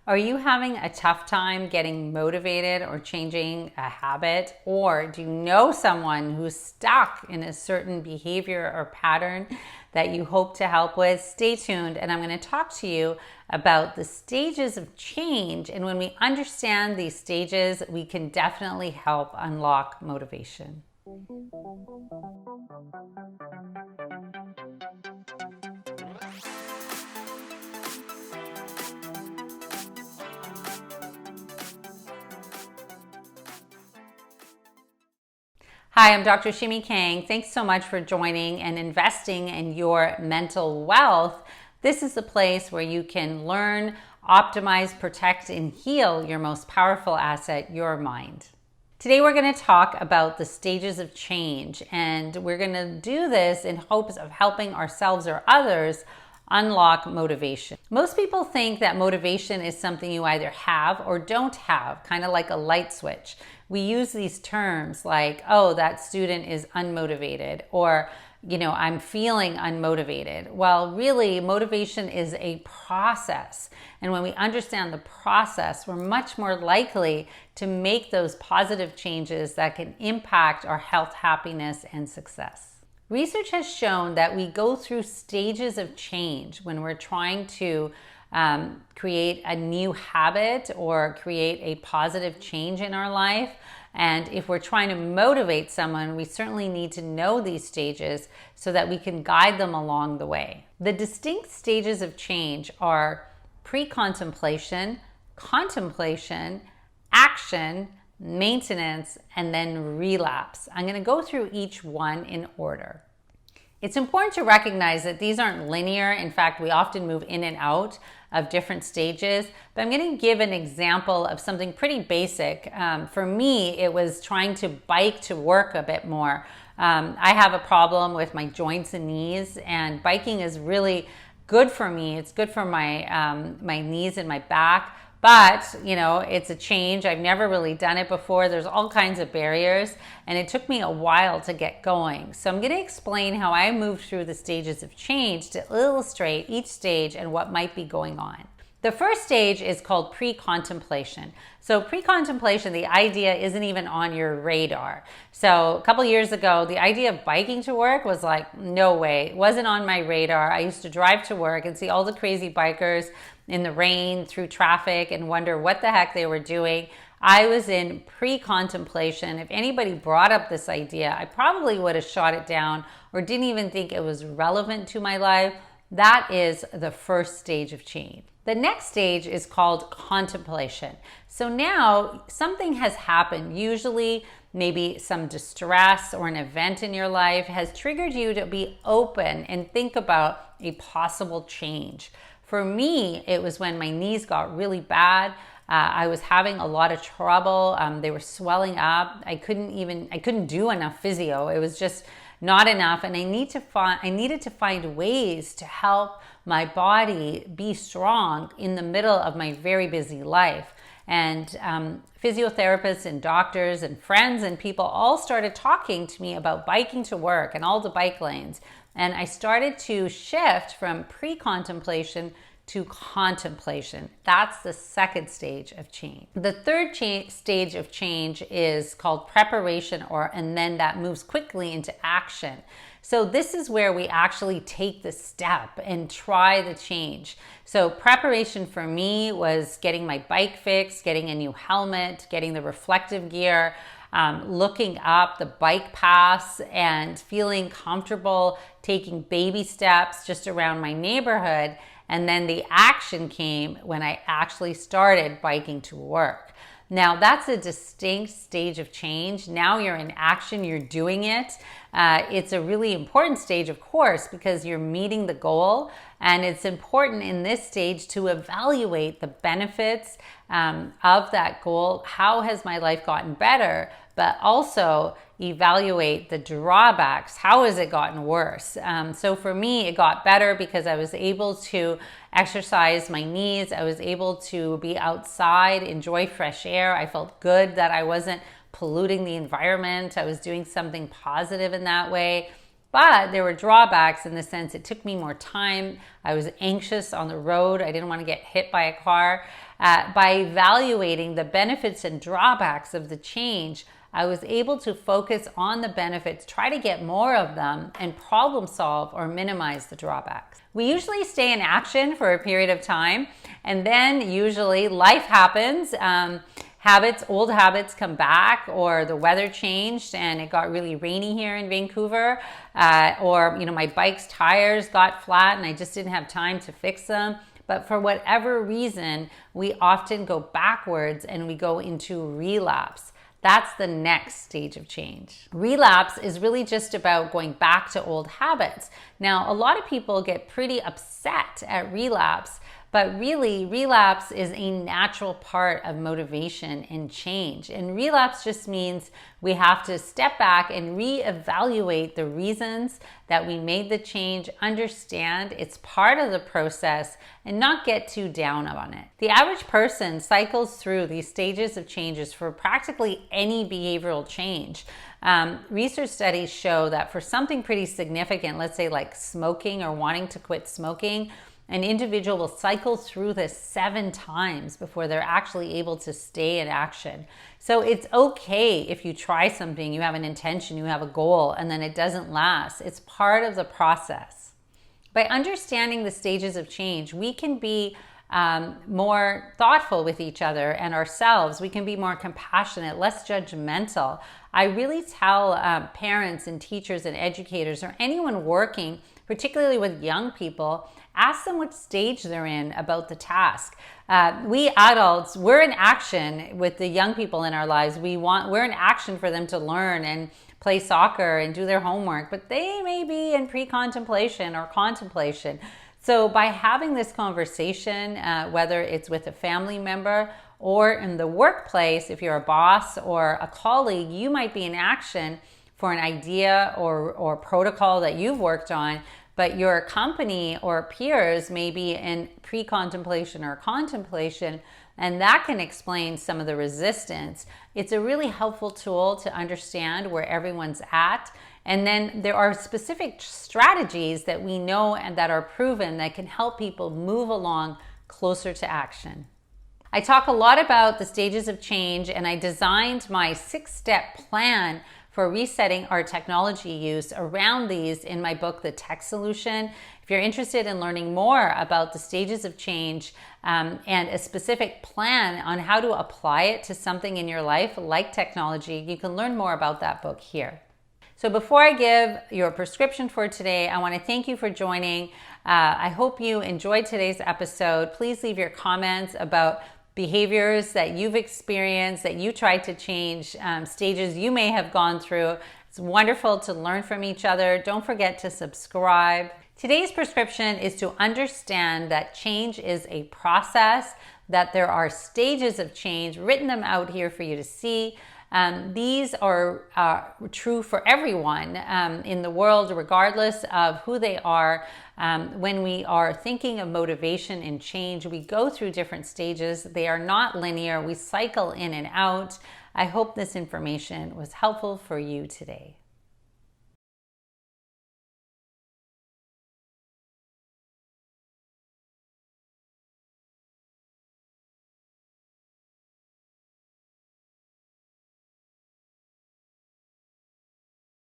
Are you having a tough time getting motivated or changing a habit? Or do you know someone who's stuck in a certain behavior or pattern that you hope to help with? Stay tuned, and I'm going to talk to you about the stages of change. And when we understand these stages, we can definitely help unlock motivation. Hi, I'm Dr. Shimi Kang. Thanks so much for joining and investing in your mental wealth. This is the place where you can learn, optimize, protect, and heal your most powerful asset, your mind. Today we're going to talk about the stages of change, and we're going to do this in hopes of helping ourselves or others unlock motivation. Most people think that motivation is something you either have or don't have, kind of like a light switch. We use these terms like, oh, that student is unmotivated, or, I'm feeling unmotivated. Well, really, motivation is a process. And when we understand the process, we're much more likely to make those positive changes that can impact our health, happiness, and success. Research has shown that we go through stages of change when we're trying to create a new habit or create a positive change in our life. And if we're trying to motivate someone, we certainly need to know these stages so that we can guide them along the way. The distinct stages of change are pre-contemplation, contemplation, action, maintenance, and then relapse. I'm going to go through each one in order. It's important to recognize that these aren't linear. In fact, we often move in and out of different stages, but I'm going to give an example of something pretty basic. For me, it was trying to bike to work a bit more. I have a problem with my joints and knees, and biking is really good for me. It's good for my knees and my back. But, it's a change. I've never really done it before. There's all kinds of barriers, and it took me a while to get going. So I'm going to explain how I moved through the stages of change to illustrate each stage and what might be going on. The first stage is called pre-contemplation. So pre-contemplation, the idea isn't even on your radar. So a couple years ago, the idea of biking to work was like, no way. It wasn't on my radar. I used to drive to work and see all the crazy bikers in the rain through traffic and wonder what the heck they were doing. I was in pre-contemplation. If anybody brought up this idea, I probably would have shot it down or didn't even think it was relevant to my life. That is the first stage of change. The next stage is called contemplation. So now something has happened, usually maybe some distress or an event in your life has triggered you to be open and think about a possible change. For me, it was when my knees got really bad. I was having a lot of trouble. They were swelling up. I couldn't do enough physio. It was just not enough, and I needed to find ways to help my body be strong in the middle of my very busy life. And physiotherapists and doctors and friends and people all started talking to me about biking to work and all the bike lanes. And I started to shift from pre-contemplation to contemplation. That's the second stage of change. The third stage of change is called preparation, and then that moves quickly into action. So this is where we actually take the step and try the change. So preparation for me was getting my bike fixed, getting a new helmet, getting the reflective gear, looking up the bike paths and feeling comfortable taking baby steps just around my neighborhood. And then the action came when I actually started biking to work. Now that's a distinct stage of change. Now you're in action, you're doing it. It's a really important stage, of course, because you're meeting the goal. And it's important in this stage to evaluate the benefits of that goal. How has my life gotten better? But also evaluate the drawbacks. How has it gotten worse? So for me, it got better because I was able to exercise my knees. I was able to be outside, enjoy fresh air. I felt good that I wasn't polluting the environment. I was doing something positive in that way. But there were drawbacks in the sense it took me more time. I was anxious on the road. I didn't want to get hit by a car. By evaluating the benefits and drawbacks of the change, I was able to focus on the benefits, try to get more of them, and problem solve or minimize the drawbacks. We usually stay in action for a period of time, and then usually life happens. Old habits come back, or the weather changed and it got really rainy here in Vancouver, or my bike's tires got flat and I just didn't have time to fix them. But for whatever reason, we often go backwards and we go into relapse. That's the next stage of change. Relapse is really just about going back to old habits. Now, a lot of people get pretty upset at relapse, but really, relapse is a natural part of motivation and change. And relapse just means we have to step back and reevaluate the reasons that we made the change, understand it's part of the process, and not get too down on it. The average person cycles through these stages of changes for practically any behavioral change. Research studies show that for something pretty significant, let's say like smoking or wanting to quit smoking, an individual will cycle through this 7 times before they're actually able to stay in action. So it's okay if you try something, you have an intention, you have a goal, and then it doesn't last. It's part of the process. By understanding the stages of change, we can be more thoughtful with each other and ourselves. We can be more compassionate, less judgmental. I really tell parents and teachers and educators, or anyone working, particularly with young people, ask them what stage they're in about the task. We adults, we're in action with the young people in our lives. We're in action for them to learn and play soccer and do their homework, but they may be in pre-contemplation or contemplation. So by having this conversation, whether it's with a family member or in the workplace, if you're a boss or a colleague, you might be in action for an idea or protocol that you've worked on, but your company or peers may be in pre-contemplation or contemplation, and that can explain some of the resistance. It's a really helpful tool to understand where everyone's at. And then there are specific strategies that we know and that are proven that can help people move along closer to action. I talk a lot about the stages of change, and I designed my 6-step plan for resetting our technology use around these in my book, The Tech Solution. If you're interested in learning more about the stages of change and a specific plan on how to apply it to something in your life, like technology, you can learn more about that book here. So before I give your prescription for today, I want to thank you for joining. I hope you enjoyed today's episode. Please leave your comments about behaviors that you've experienced, that you tried to change, stages you may have gone through. It's wonderful to learn from each other. Don't forget to subscribe. Today's prescription is to understand that change is a process, that there are stages of change, written them out here for you to see. These are true for everyone in the world, regardless of who they are. When we are thinking of motivation and change, we go through different stages. They are not linear. We cycle in and out. I hope this information was helpful for you today.